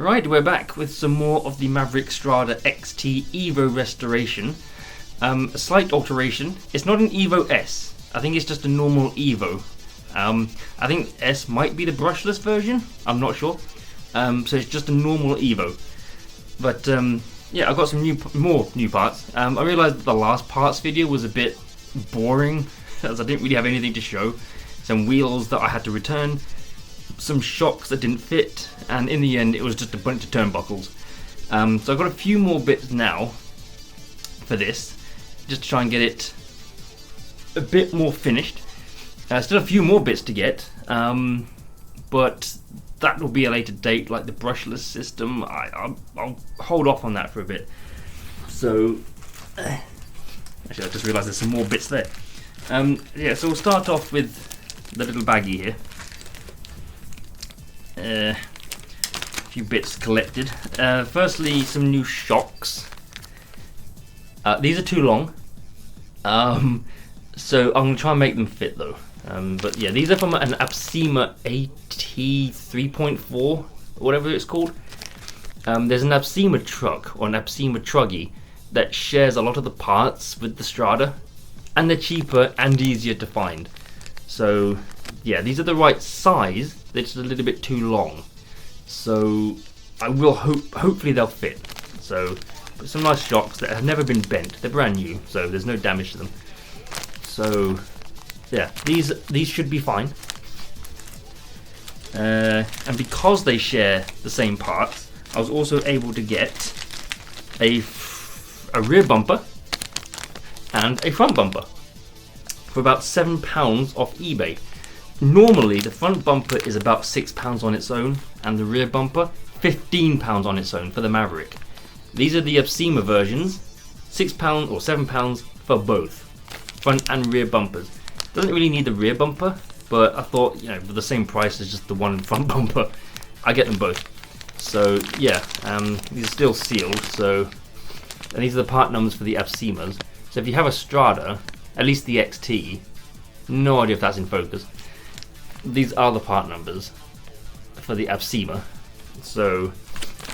Right, we're back with some more of the Maverick Strada XT Evo restoration. A slight alteration. It's not an Evo S. I think it's just a normal Evo. I think S might be the brushless version. I'm not sure. So it's just a normal Evo. But yeah, I've got some more new parts. I realised that the last parts video was a bit boring, as I didn't really have anything to show. Some wheels that I had to return, some shocks that didn't fit, and in the end it was just a bunch of turnbuckles. So I've got a few more bits now for this, just to try and get it a bit more finished. Still a few more bits to get, but that will be a later date, like the brushless system. I'll hold off on that for a bit. So actually, I just realised there's some more bits there. Yeah, so we'll start off with the little baggie here. A few bits collected. Firstly, some new shocks. These are too long, so I'm going to try and make them fit though. But yeah, these are from an Apsima AT 3.4, whatever it's called. There's an Apsima truck, or an Apsima truggy, that shares a lot of the parts with the Strada, and they're cheaper and easier to find. So yeah, these are the right size. They're just a little bit too long, so I will hopefully they'll fit. So some nice shocks that have never been bent. They're brand new, so there's no damage to them. So yeah, these should be fine. And because they share the same parts, I was also able to get a rear bumper and a front bumper for about £7 off eBay. Normally the front bumper is about £6 on its own, and the rear bumper £15 on its own for the Maverick. These are the Apsima versions, £6 or £7 for both front and rear bumpers. Doesn't really need the rear bumper, but I thought, you know, for the same price as just the one front bumper, I get them both. So yeah, these are still sealed. So, and these are the part numbers for the Apsimas. So if you have a Strada, at least the XT, no idea if that's in focus, these are the part numbers for the Apsima. So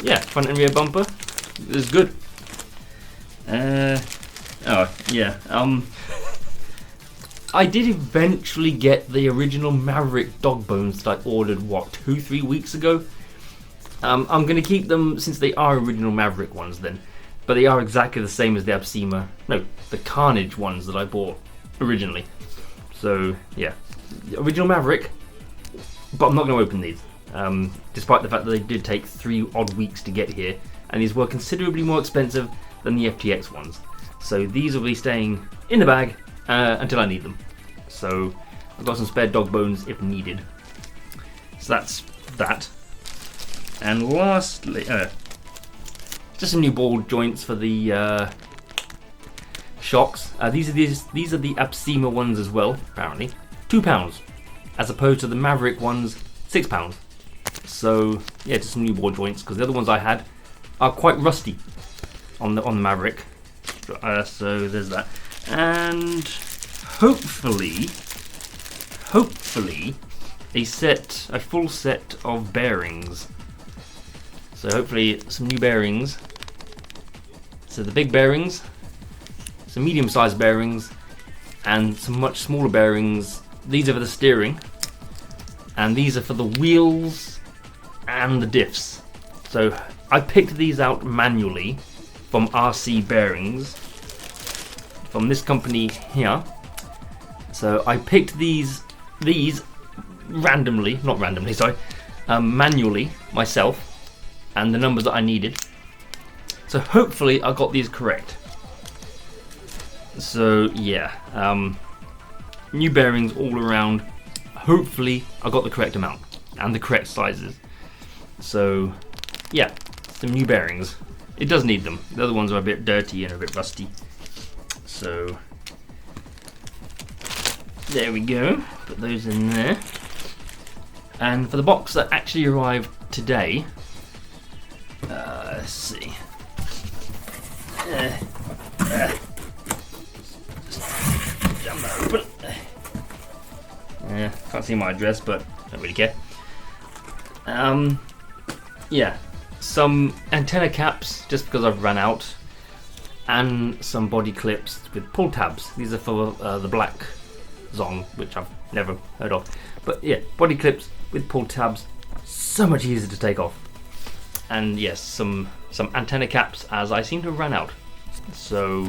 yeah, front and rear bumper is good. Oh yeah, I did eventually get the original Maverick dog bones that I ordered, what, 2-3 weeks ago. I'm going to keep them since they are original Maverick ones then, but they are exactly the same as the Apsima, no, the Carnage ones that I bought originally. So yeah, the original Maverick, but I'm not going to open these, despite the fact that they did take 3 odd weeks to get here, and these were considerably more expensive than the FTX ones. So these will be staying in the bag until I need them. So I've got some spare dog bones if needed. So that's that. And lastly, just some new ball joints for the shocks. These are the Apsima ones as well, apparently. £2, as opposed to the Maverick ones, £6. So yeah, just some new ball joints, because the other ones I had are quite rusty on the Maverick. So there's that. And hopefully a full set of bearings. So hopefully some new bearings. So the big bearings, some medium-sized bearings, and some much smaller bearings. These are for the steering, and these are for the wheels and the diffs. So I picked these out manually from RC Bearings, from this company here. So I picked these manually myself, and the numbers that I needed. So hopefully I got these correct. So yeah, new bearings all around. Hopefully I got the correct amount and the correct sizes. So yeah, some new bearings. It does need them. The other ones are a bit dirty and a bit rusty. So there we go. Put those in there. And for the box that actually arrived today, let's see. Jam that open. Can't see my address, but I don't really care. Yeah. some antenna caps, just because I've run out, and some body clips with pull tabs. These are for the black Zong, which I've never heard of. But yeah, body clips with pull tabs, so much easier to take off. And yes, some antenna caps, as I seem to have run out. So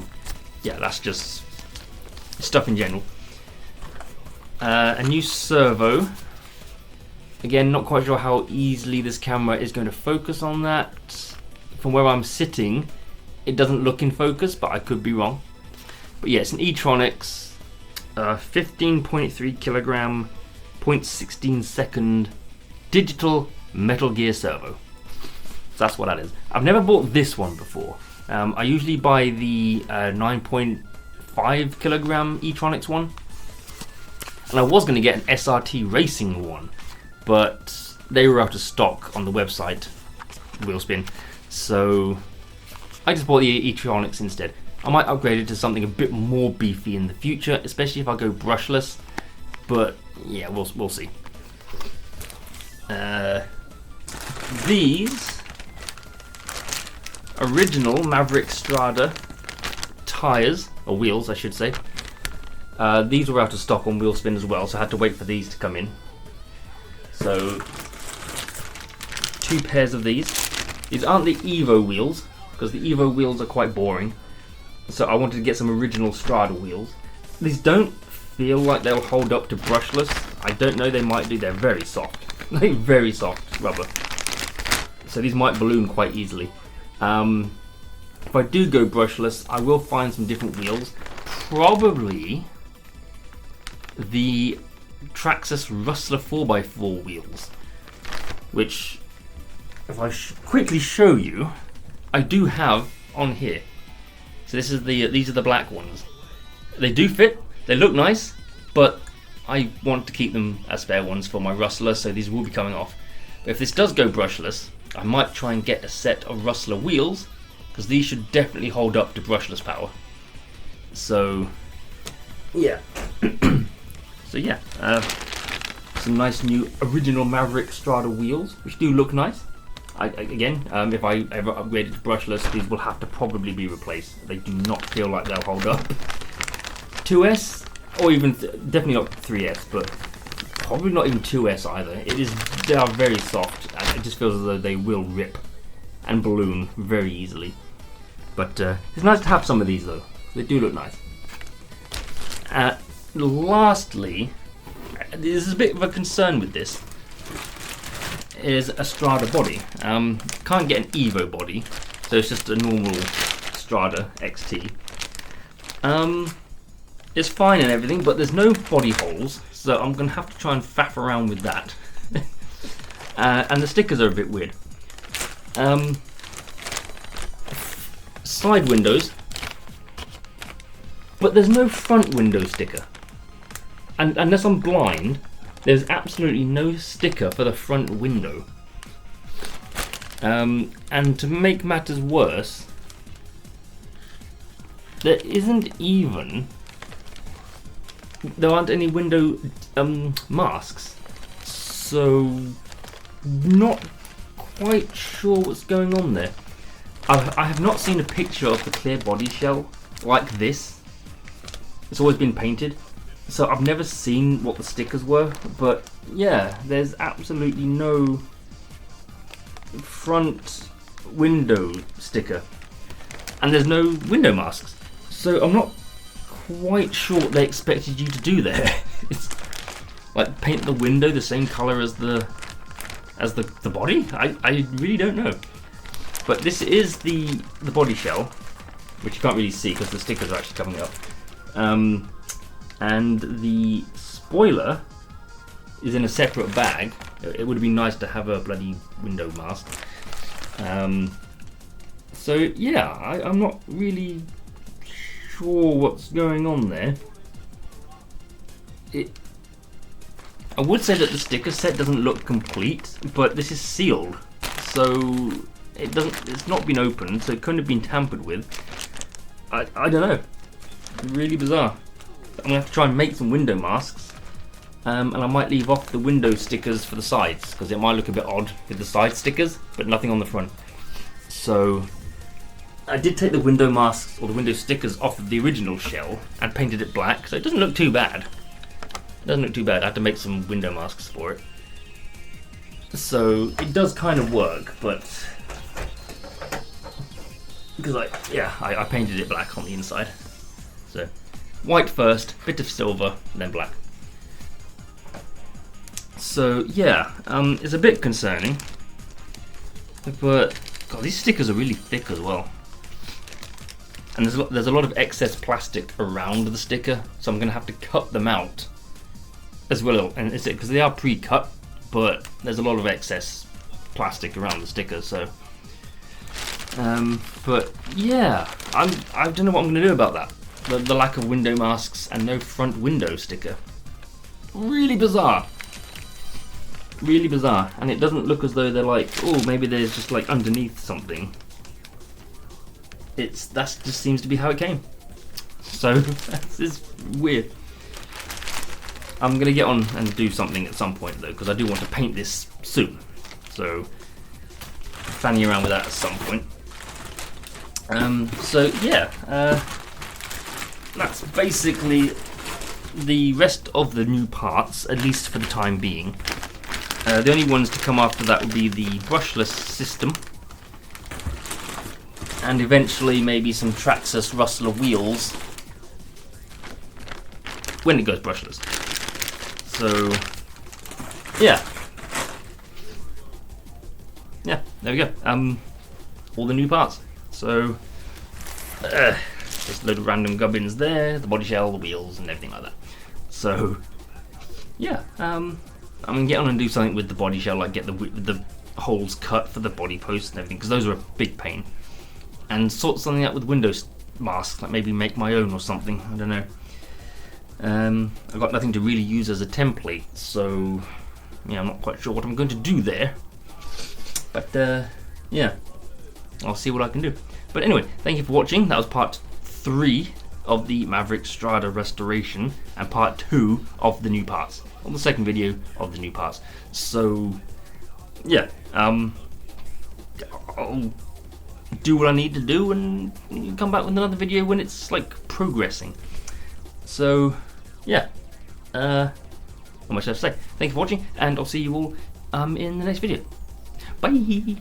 yeah, that's just stuff in general. A new servo. Again, not quite sure how easily this camera is going to focus on that. From where I'm sitting, it doesn't look in focus, but I could be wrong. But yeah, it's an E-Tronics 15.3 kilogram, 0.16 second digital Metal Gear servo. So that's what that is. I've never bought this one before. I usually buy the 9.5 kilogram E-Tronics one. And I was going to get an SRT racing one, but they were out of stock on the website, Wheelspin. So I just bought the E-Tronics instead. I might upgrade it to something a bit more beefy in the future, especially if I go brushless. But yeah, we'll see. These original Maverick Strada tires, or wheels I should say, these were out of stock on Wheelspin as well, so I had to wait for these to come in. So 2 pairs of these. These aren't the Evo wheels, because the Evo wheels are quite boring. So I wanted to get some original Strada wheels. These don't feel like they'll hold up to brushless. I don't know, they might do. They're very soft. Like very soft rubber. So these might balloon quite easily. If I do go brushless, I will find some different wheels. Probably the Traxxas Rustler 4x4 wheels, which, if I quickly show you, I do have on here. So this is these are the black ones. They do fit, they look nice, but I want to keep them as spare ones for my Rustler, so these will be coming off. But if this does go brushless, I might try and get a set of Rustler wheels, because these should definitely hold up to brushless power. So yeah. So yeah, some nice new original Maverick Strada wheels, which do look nice. Again, if I ever upgrade it to brushless, these will have to probably be replaced. They do not feel like they'll hold up. 2S, or even definitely not 3S, but probably not even 2S either. They are very soft, and it just feels as though they will rip and balloon very easily. But it's nice to have some of these though. They do look nice. Lastly, there's a bit of a concern with this, is a Strada body. Can't get an Evo body, so it's just a normal Strada XT. It's fine and everything, but there's no body holes, so I'm going to have to try and faff around with that. And the stickers are a bit weird. Side windows, but there's no front window sticker. And unless I'm blind, there's absolutely no sticker for the front window. And to make matters worse, there aren't any window masks. So not quite sure what's going on there. I have not seen a picture of the clear body shell like this. It's always been painted. So I've never seen what the stickers were, but yeah, there's absolutely no front window sticker, and there's no window masks. So I'm not quite sure what they expected you to do there. It's like paint the window the same color as the body? I really don't know. But this is the body shell, which you can't really see because the stickers are actually coming up. And the spoiler is in a separate bag. It would have been nice to have a bloody window mask. So yeah, I'm not really sure what's going on there. I would say that the sticker set doesn't look complete, but this is sealed, so it's not been opened, so it couldn't have been tampered with. I don't know. Really bizarre. I'm going to have to try and make some window masks, and I might leave off the window stickers for the sides, because it might look a bit odd with the side stickers, but nothing on the front. So I did take the window masks or the window stickers off of the original shell and painted it black, so it doesn't look too bad. It doesn't look too bad. I had to make some window masks for it. So it does kind of work, but because I painted it black on the inside. So white first, bit of silver, and then black. So yeah, it's a bit concerning, but God, these stickers are really thick as well. And there's a lot of excess plastic around the sticker, so I'm going to have to cut them out as well. And it's because they are pre-cut, but there's a lot of excess plastic around the sticker. So, but yeah, I don't know what I'm going to do about that. The lack of window masks and no front window sticker. Really bizarre. Really bizarre. And it doesn't look as though they're like, oh, maybe there's just like underneath something. That just seems to be how it came. So this is weird. I'm gonna get on and do something at some point though, because I do want to paint this soon. So fanning around with that at some point. So yeah, that's basically the rest of the new parts, at least for the time being. The only ones to come after that would be the brushless system. And eventually maybe some Traxxas Rustler wheels when it goes brushless. So yeah, there we go. All the new parts. So just a load of random gubbins there, the body shell, the wheels, and everything like that. So yeah, I'm gonna get on and do something with the body shell, like get the holes cut for the body posts and everything, because those are a big pain. And sort something out with Windows masks, like maybe make my own or something, I don't know. I've got nothing to really use as a template, so yeah, I'm not quite sure what I'm going to do there. But yeah, I'll see what I can do. But anyway, thank you for watching. That was part 3 of the Maverick Strada restoration and part 2 of the new parts, or the second video of the new parts. So yeah, I'll do what I need to do and come back with another video when it's like progressing. So yeah, not much else to say. Thank you for watching, and I'll see you all in the next video. Bye.